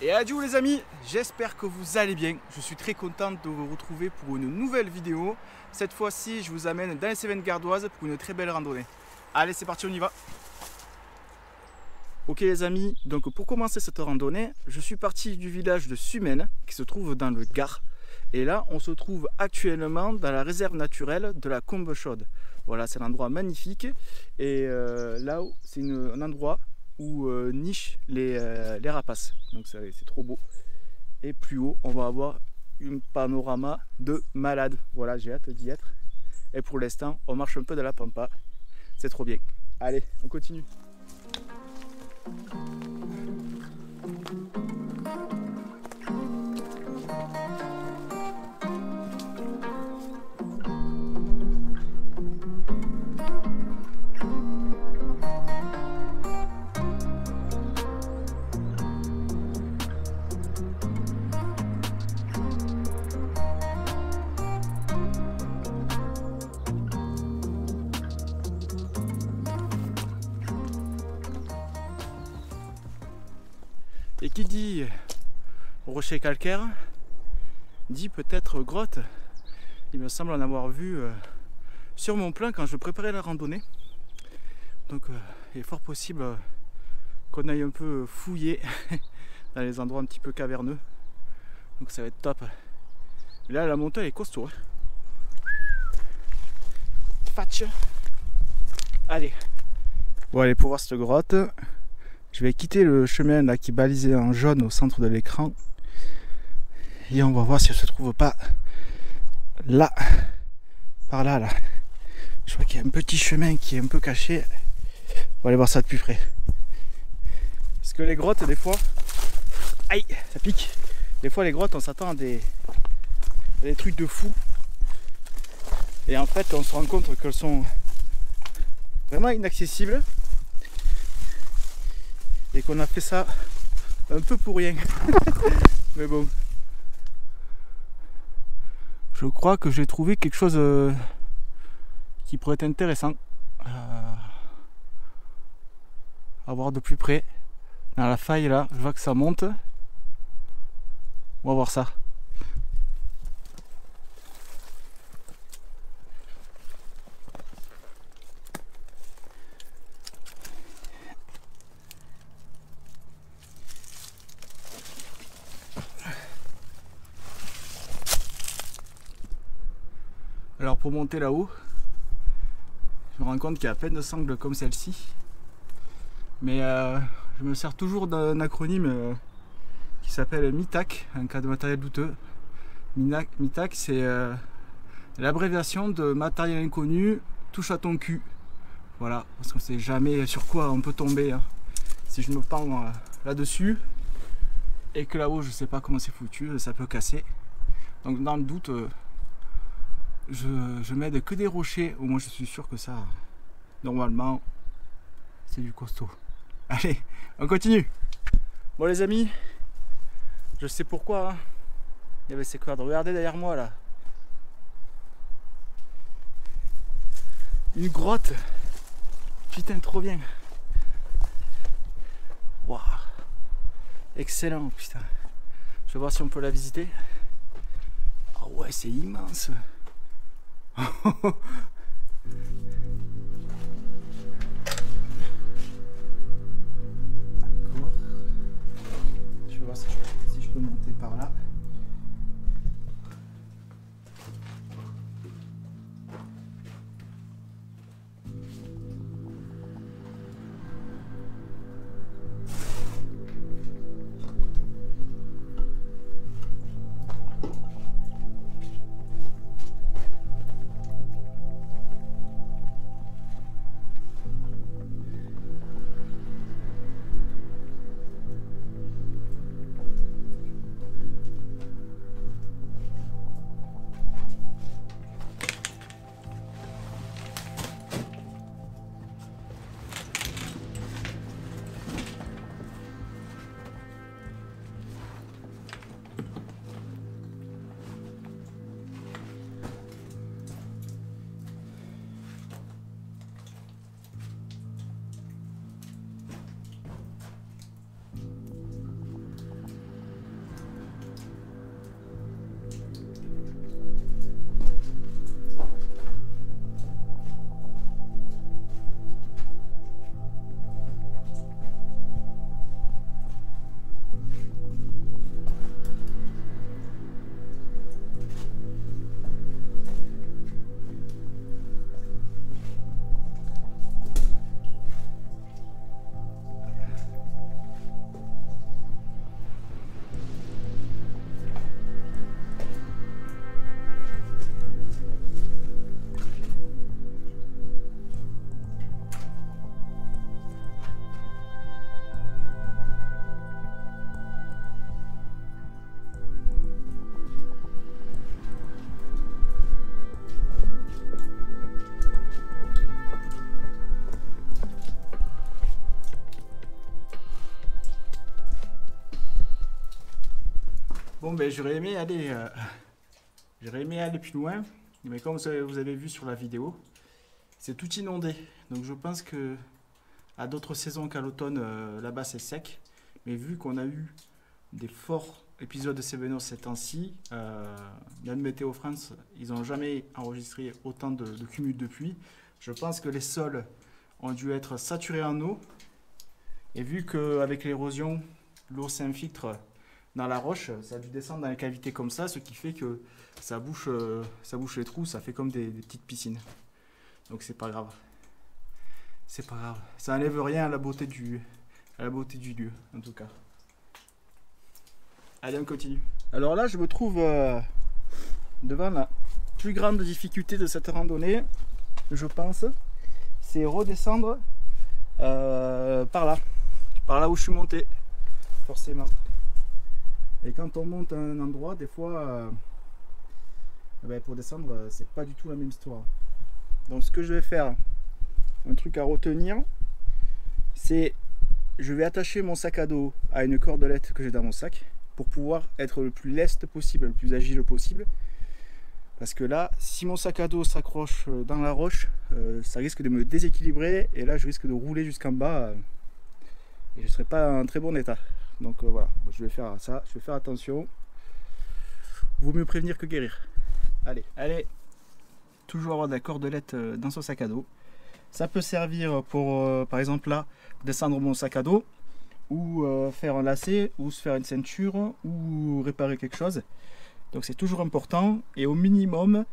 Et adieu les amis, j'espère que vous allez bien. Je suis très content de vous retrouver pour une nouvelle vidéo. Cette fois-ci, je vous amène dans les Cévennes gardoises pour une très belle randonnée. Allez, c'est parti, on y va. Ok les amis, donc pour commencer cette randonnée, je suis parti du village de Sumène, qui se trouve dans le Gard. Et là, on se trouve actuellement dans la réserve naturelle de la Combe Chaude. Voilà, c'est un endroit magnifique. Et là, c'est un endroit où nichent les rapaces. Donc c'est trop beau. Et plus haut, on va avoir un panorama de malade. Voilà, j'ai hâte d'y être. Et pour l'instant, on marche un peu dans la pampa. C'est trop bien. Allez, on continue. Et qui dit rocher calcaire, dit peut-être grotte. Il me semble en avoir vu sur mon plan quand je préparais la randonnée. Donc il est fort possible qu'on aille un peu fouiller dans les endroits un petit peu caverneux. Donc ça va être top. Et là la montée elle est costaud. Fatch. Allez. Bon allez, pour voir cette grotte. Je vais quitter le chemin là qui est balisé en jaune au centre de l'écran. Et on va voir si elle se trouve pas là. Par là, là. Je crois qu'il y a un petit chemin qui est un peu caché. On va aller voir ça de plus près. Parce que les grottes, des fois... Aïe, ça pique. Des fois les grottes, on s'attend à des trucs de fou. Et en fait, on se rend compte qu'elles sont vraiment inaccessibles. Et qu'on a fait ça un peu pour rien. Mais bon. Je crois que j'ai trouvé quelque chose qui pourrait être intéressant à voir de plus près. Dans la faille là, je vois que ça monte. On va voir ça. Alors pour monter là-haut, je me rends compte qu'il y a plein de sangles comme celle-ci. Mais je me sers toujours d'un acronyme qui s'appelle MITAC, en cas de matériel douteux. MITAC, c'est l'abréviation de matériel inconnu, touche à ton cul. Voilà, parce qu'on ne sait jamais sur quoi on peut tomber. Hein. Si je me pends là-dessus et que là-haut je ne sais pas comment c'est foutu, ça peut casser. Donc dans le doute... Je m'aide que des rochers, au moins je suis sûr que ça, normalement, c'est du costaud. Allez, on continue. Bon les amis, je sais pourquoi, hein. Il y avait ces cordes, regardez derrière moi là. Une grotte. Putain, trop bien. Waouh. Excellent, putain. Je vais voir si on peut la visiter. Ah ouais, c'est immense. D'accord. Je vais voir si je peux monter par là. Bon ben j'aurais aimé aller plus loin, mais comme vous avez vu sur la vidéo, c'est tout inondé. Donc je pense que à d'autres saisons qu'à l'automne, là-bas c'est sec. Mais vu qu'on a eu des forts épisodes de Cévenot ces temps-ci, même Météo France, ils n'ont jamais enregistré autant de cumul de pluie. Je pense que les sols ont dû être saturés en eau. Et vu qu'avec l'érosion, l'eau s'infiltre dans la roche, ça a dû descendre dans les cavités comme ça, ce qui fait que ça bouche les trous, ça fait comme des petites piscines. Donc c'est pas grave. C'est pas grave. Ça n'enlève rien à la beauté du lieu, en tout cas. Allez, on continue. Alors là, je me trouve devant la plus grande difficulté de cette randonnée, je pense. C'est redescendre par là où je suis monté, forcément. Et quand on monte à un endroit, des fois, pour descendre, c'est pas du tout la même histoire. Donc ce que je vais faire, un truc à retenir, c'est je vais attacher mon sac à dos à une cordelette que j'ai dans mon sac pour pouvoir être le plus leste possible, le plus agile possible. Parce que là, si mon sac à dos s'accroche dans la roche, ça risque de me déséquilibrer et là je risque de rouler jusqu'en bas et je ne serai pas en très bon état. Donc voilà, je vais faire ça, je vais faire attention. Vaut mieux prévenir que guérir. Allez, toujours avoir de la cordelette dans son sac à dos. Ça peut servir pour, par exemple là, descendre mon sac à dos, ou faire un lacet, ou se faire une ceinture, ou réparer quelque chose. Donc c'est toujours important, et au minimum,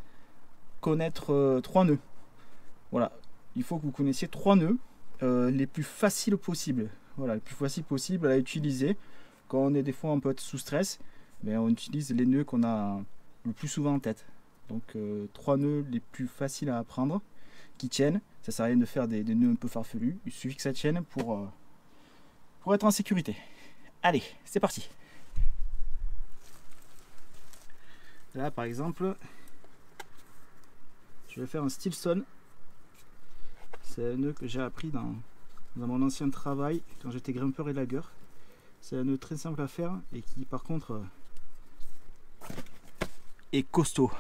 connaître 3 nœuds. Voilà, il faut que vous connaissiez 3 nœuds, les plus faciles possibles. Voilà, les plus faciles possibles à utiliser. Quand on est des fois un peu sous stress, on utilise les nœuds qu'on a le plus souvent en tête. Donc 3 nœuds les plus faciles à apprendre, qui tiennent. Ça sert à rien de faire des nœuds un peu farfelus. Il suffit que ça tienne pour être en sécurité. Allez, c'est parti. Là par exemple, je vais faire un Stilson. C'est un nœud que j'ai appris dans mon ancien travail quand j'étais grimpeur et lagueur. C'est un nœud très simple à faire et qui par contre est costaud.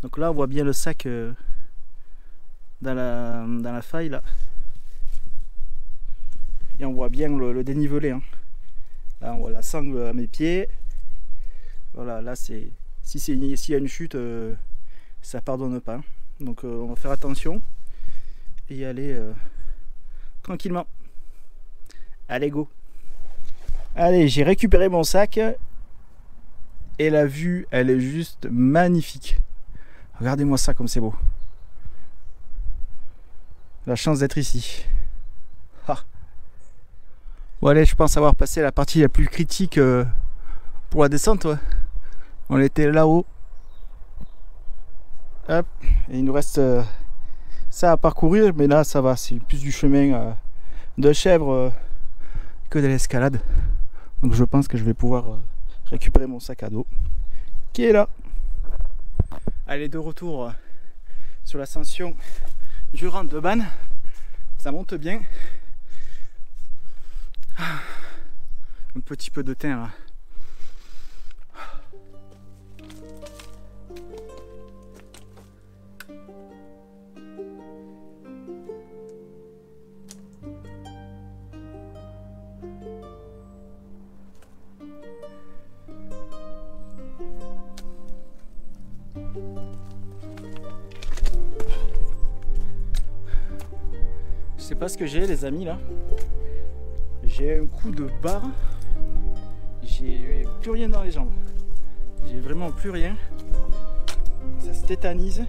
Donc là on voit bien le sac dans la faille là. Et on voit bien le dénivelé. Hein. Là on voit la sangle à mes pieds. Voilà, là c'est s'il y a une chute, ça pardonne pas. Donc on va faire attention et y aller tranquillement. Allez go. Allez, j'ai récupéré mon sac et la vue elle est juste magnifique. Regardez-moi ça comme c'est beau. La chance d'être ici. Ah. Bon allez, je pense avoir passé la partie la plus critique pour la descente. Ouais. On était là-haut. Hop. Et il nous reste ça à parcourir, mais là ça va, c'est plus du chemin de chèvre que de l'escalade. Donc je pense que je vais pouvoir récupérer mon sac à dos qui est là. Allez, de retour sur l'ascension du rang de Bannes. Ça monte bien. Un petit peu de thym là. Je sais pas ce que j'ai les amis là. J'ai un coup de barre. J'ai plus rien dans les jambes. J'ai vraiment plus rien. Ça se tétanise.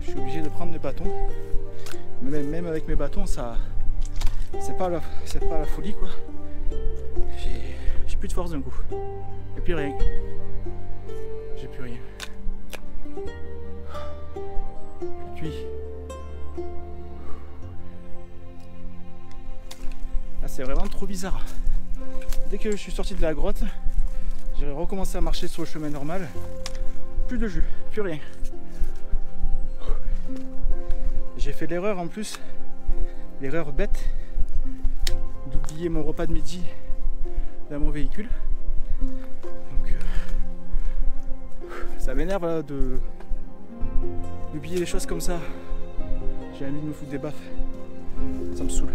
Je suis obligé de prendre des bâtons. Même avec mes bâtons, ça c'est pas la folie quoi. J'ai plus de force d'un coup. J'ai plus rien. J'ai plus rien. Puis là c'est vraiment trop bizarre. Dès que je suis sorti de la grotte, J'ai recommencé à marcher sur le chemin normal. Plus de jus, plus rien. J'ai fait l'erreur en plus, l'erreur bête, d'oublier mon repas de midi dans mon véhicule. Donc ça m'énerve là d'oublier les choses comme ça. J'ai envie de me foutre des baffes. Ça me saoule.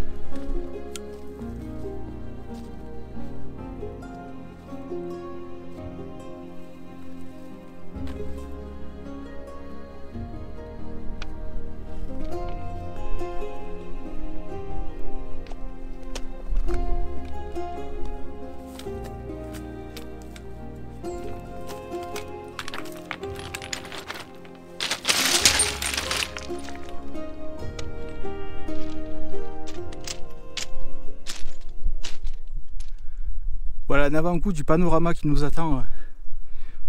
Voilà un avant-goût du panorama qui nous attend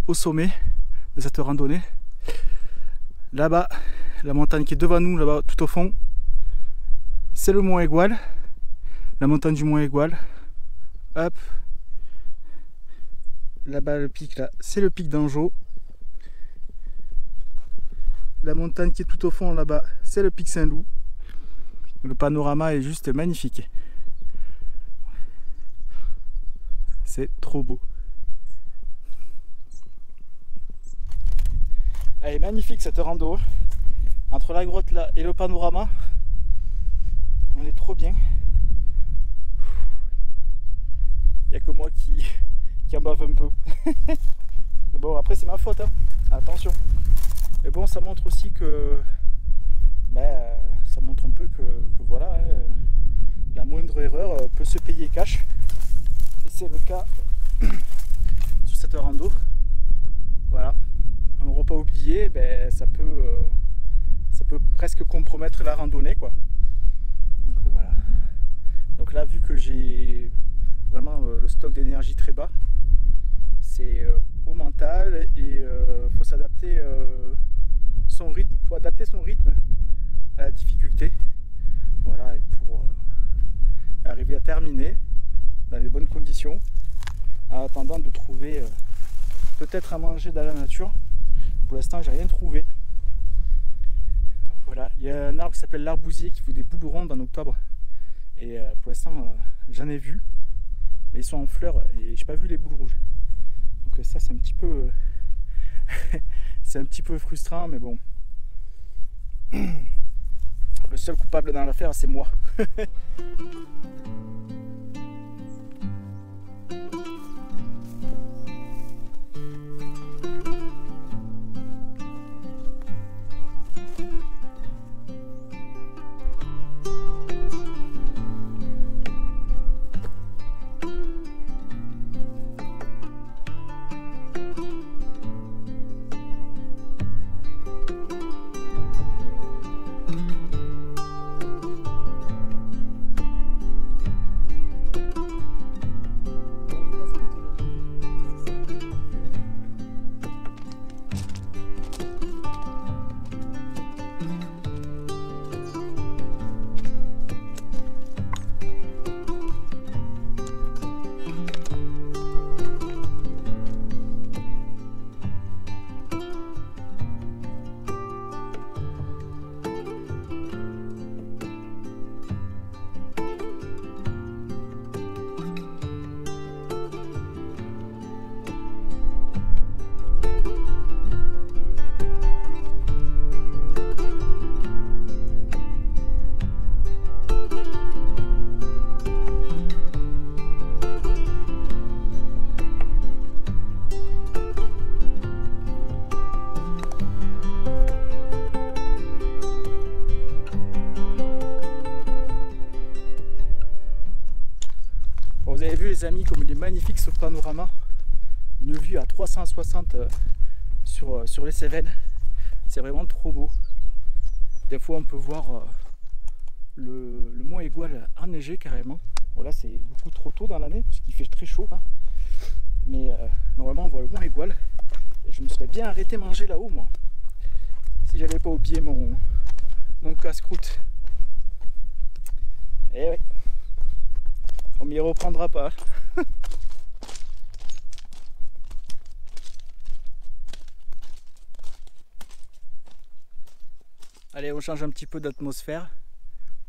au sommet de cette randonnée. Là-bas, la montagne qui est devant nous, là-bas tout au fond, c'est le mont Aigoual, la montagne du mont Aigoual. Hop, là-bas le pic, là, c'est le pic d'Anjou. La montagne qui est tout au fond là-bas, c'est le pic Saint-Loup. Le panorama est juste magnifique. C'est trop beau. Elle est magnifique cette rando. Entre la grotte là et le panorama, on est trop bien. Il n'y a que moi qui en bave un peu. Mais bon, après c'est ma faute, hein. Attention. Mais bon, ça montre aussi que ça montre un peu que voilà, hein, la moindre erreur peut se payer cash. Et c'est le cas sur cette rando. Voilà. Un repas oublié, ça peut presque compromettre la randonnée, quoi. Donc voilà. Donc là, vu que j'ai vraiment le stock d'énergie très bas, c'est au mental et faut s'adapter son rythme. Faut adapter son rythme à la difficulté. Voilà, et pour arriver à terminer dans les bonnes conditions, en attendant de trouver peut-être à manger dans la nature. Pour l'instant, j'ai rien trouvé. Voilà, il y a un arbre qui s'appelle l'arbousier qui fait des boules rondes en octobre. Et pour l'instant, j'en ai vu, mais ils sont en fleurs et j'ai pas vu les boules rouges. Donc ça, c'est un petit peu, c'est un petit peu frustrant, mais bon. Le seul coupable dans l'affaire, c'est moi. Vous avez vu les amis comme il est magnifique ce panorama, une vue à 360 sur les Cévennes, c'est vraiment trop beau. Des fois on peut voir le mont Aigoual enneigé carrément. Voilà, c'est beaucoup trop tôt dans l'année parce qu'il fait très chaud là. Mais normalement on voit le mont Aigoual et je me serais bien arrêté manger là-haut moi, si j'avais pas oublié mon casse-croûte. Et ouais. On m'y reprendra pas. Allez, on change un petit peu d'atmosphère.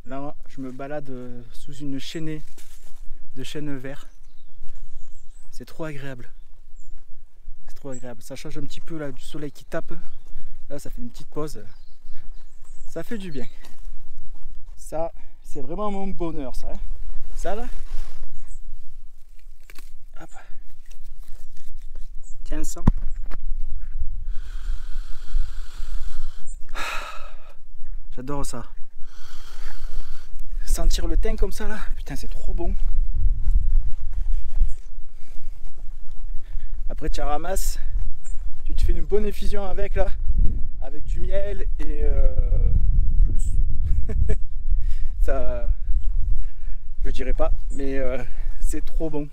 Là, je me balade sous une chaînée de chênes verts. C'est trop agréable. C'est trop agréable. Ça change un petit peu là, du soleil qui tape. Là, ça fait une petite pause. Ça fait du bien. Ça, c'est vraiment mon bonheur, ça. Hein. Ça, là. Hop. Tiens, ça. J'adore ça. Sentir le thym comme ça, là. Putain, c'est trop bon. Après, tu ramasses. Tu te fais une bonne effusion avec, là. Avec du miel et plus. Ça, je dirais pas, mais c'est trop bon.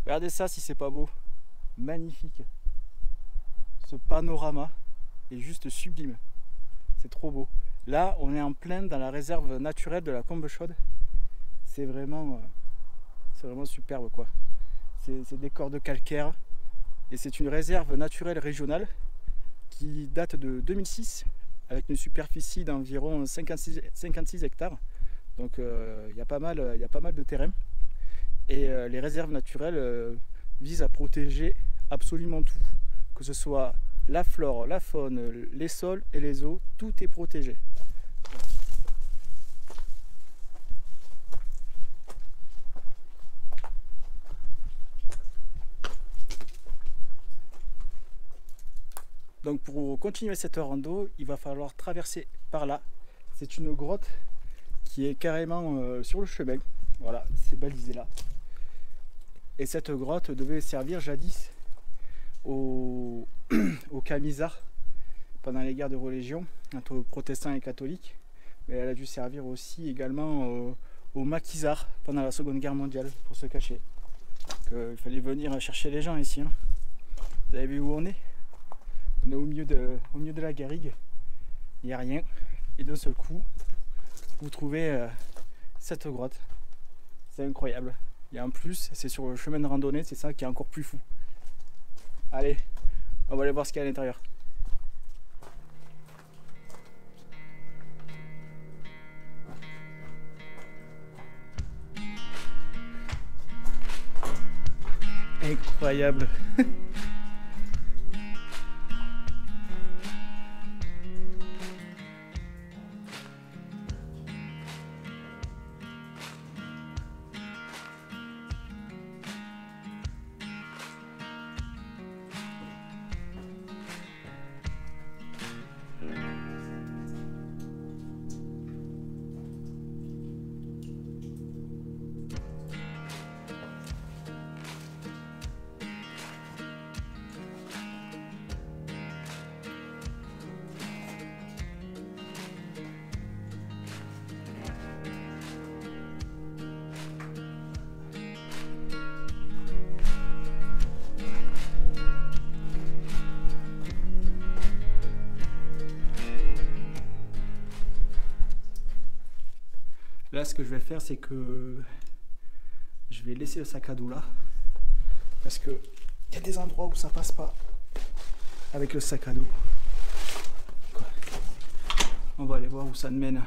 Regardez ça si c'est pas beau. Magnifique. Ce panorama est juste sublime. C'est trop beau. Là, on est en plein dans la réserve naturelle de la Combe Chaude. C'est vraiment superbe quoi. C'est des corps de calcaire. Et c'est une réserve naturelle régionale qui date de 2006 avec une superficie d'environ 56 hectares. Donc il y a pas mal de terrain. Et les réserves naturelles visent à protéger absolument tout. Que ce soit la flore, la faune, les sols et les eaux, tout est protégé. Donc pour continuer cette rando, il va falloir traverser par là. C'est une grotte qui est carrément sur le chemin. Voilà, c'est balisé là. Et cette grotte devait servir jadis aux camisards pendant les guerres de religion entre protestants et catholiques. Mais elle a dû servir aussi également aux maquisards pendant la Seconde Guerre mondiale pour se cacher. Il fallait venir chercher les gens ici. Hein. Vous avez vu où on est? On est au milieu de la garrigue. Il n'y a rien. Et d'un seul coup, vous trouvez cette grotte. C'est incroyable. Et en plus, c'est sur le chemin de randonnée, c'est ça qui est encore plus fou. Allez, on va aller voir ce qu'il y a à l'intérieur. Incroyable. Là, ce que je vais faire, c'est que je vais laisser le sac à dos là. Parce que il y a des endroits où ça passe pas avec le sac à dos. On va aller voir où ça nous mène.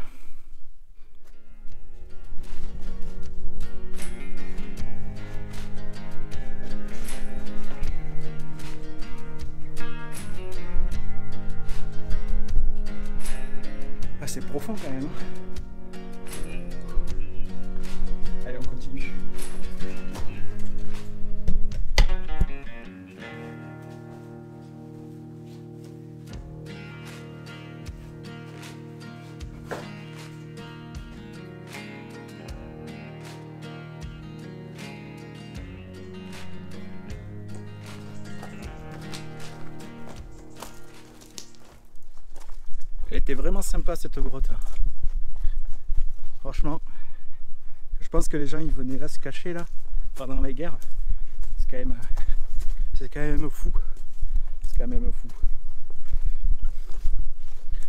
était vraiment sympa cette grotte là. Franchement, je pense que les gens ils venaient là se cacher là pendant la guerre. C'est quand même fou. C'est quand même fou.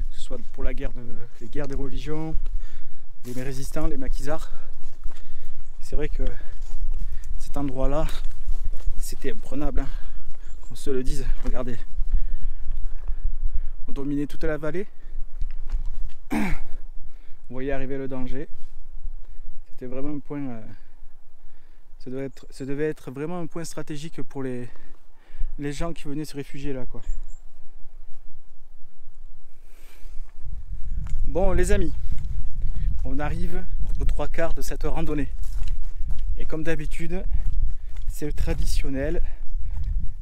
Que ce soit pour les guerres des religions, les résistants, les maquisards. C'est vrai que cet endroit là, c'était imprenable, hein, qu'on se le dise. Regardez, on dominait toute la vallée. Vous voyez arriver le danger. C'était vraiment un point. Ça devait être vraiment un point stratégique pour les gens qui venaient se réfugier là, quoi. Bon, les amis, on arrive aux 3/4 de cette randonnée. Et comme d'habitude, c'est le traditionnel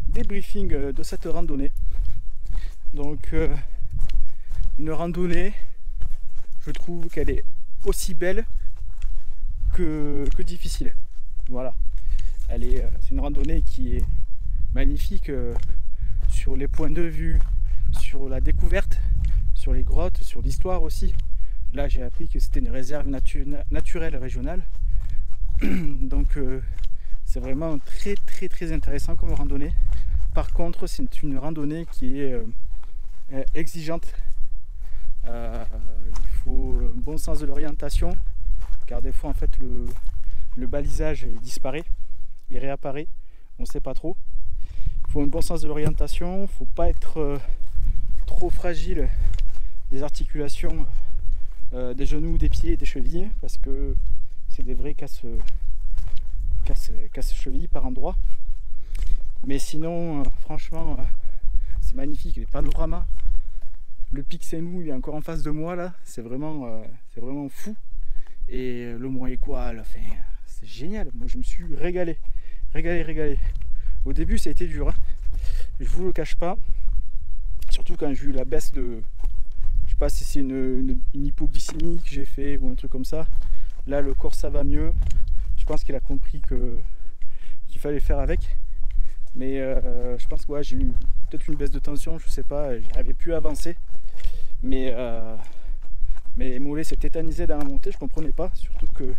débriefing de cette randonnée. Donc, une randonnée, je trouve qu'elle est aussi belle que difficile. Voilà. C'est une randonnée qui est magnifique sur les points de vue, sur la découverte, sur les grottes, sur l'histoire aussi. Là, j'ai appris que c'était une réserve naturelle régionale. Donc c'est vraiment très intéressant comme randonnée. Par contre, c'est une randonnée qui est exigeante. Il faut un bon sens de l'orientation, car des fois en fait le balisage disparaît, il réapparaît, on ne sait pas trop. Il faut un bon sens de l'orientation, il ne faut pas être trop fragile des articulations des genoux, des pieds et des chevilles, parce que c'est des vrais casse-chevilles par endroits. Mais sinon, franchement, c'est magnifique. Les panoramas, le pic Sénou, il est encore en face de moi là. C'est vraiment fou. Et le Mont Égual, enfin, c'est génial. Moi, je me suis régalé. Au début, ça a été dur, hein. Je vous le cache pas. Surtout quand j'ai eu la baisse de... Je sais pas si c'est une hypoglycémie que j'ai fait ou un truc comme ça. Là, le corps, ça va mieux. Je pense qu'il a compris qu'il fallait faire avec. Mais je pense que ouais, j'ai eu peut-être une baisse de tension, je sais pas, j'arrivais plus à avancer. Mais mes mollets s'est tétanisé dans la montée, je comprenais pas. Surtout que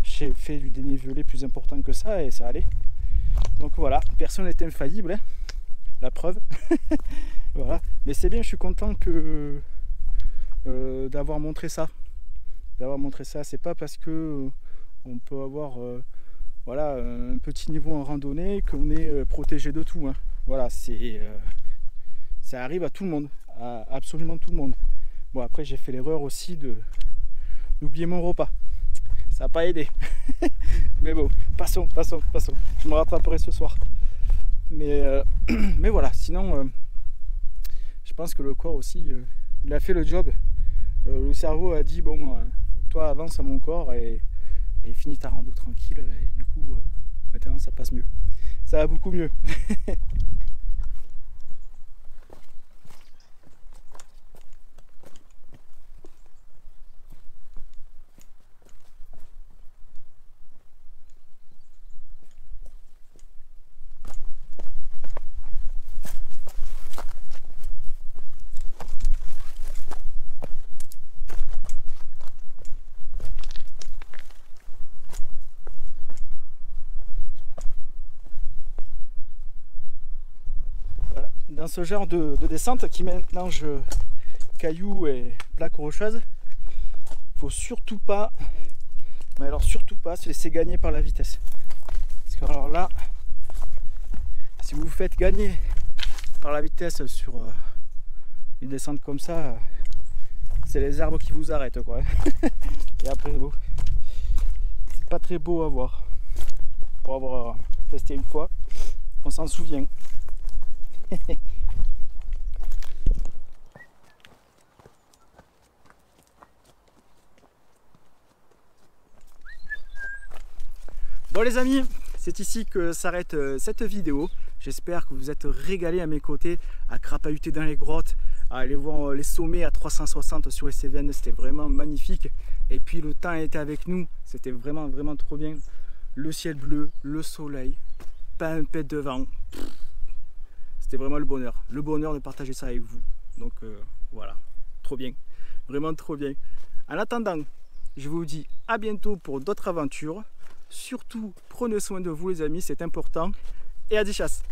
j'ai fait du dénivelé plus important que ça et ça allait. Donc voilà, personne n'est infaillible, hein. La preuve. Voilà. Mais c'est bien, je suis content d'avoir montré ça. C'est pas parce que on peut avoir voilà, un petit niveau en randonnée qu'on est protégé de tout, hein. Voilà, ça arrive à tout le monde, à absolument tout le monde. Bon, après j'ai fait l'erreur aussi d'oublier mon repas. Ça n'a pas aidé. Mais bon, passons. Je me rattraperai ce soir. Mais voilà, sinon je pense que le corps aussi, il a fait le job. Le cerveau a dit bon, toi avance à mon corps et finis ta rando tranquille. Et du coup, maintenant ça passe mieux. Ça va beaucoup mieux. Dans ce genre de descente qui mélange cailloux et plaques rocheuses, il faut surtout pas, mais alors surtout pas se laisser gagner par la vitesse. Parce que alors là, si vous vous faites gagner par la vitesse sur une descente comme ça, c'est les arbres qui vous arrêtent, quoi. Et après, bon, c'est pas très beau à voir. Pour avoir testé une fois, on s'en souvient. Bon les amis, c'est ici que s'arrête cette vidéo. J'espère que vous êtes régalés à mes côtés, à crapahuter dans les grottes, à aller voir les sommets à 360 sur les Cévennes. C'était vraiment magnifique. Et puis le temps était avec nous, c'était vraiment trop bien. Le ciel bleu, le soleil, pas un pet de vent. C'était vraiment le bonheur de partager ça avec vous. Donc voilà, trop bien. Vraiment trop bien. En attendant, je vous dis à bientôt pour d'autres aventures. Surtout, prenez soin de vous les amis, c'est important. Et à des chasses.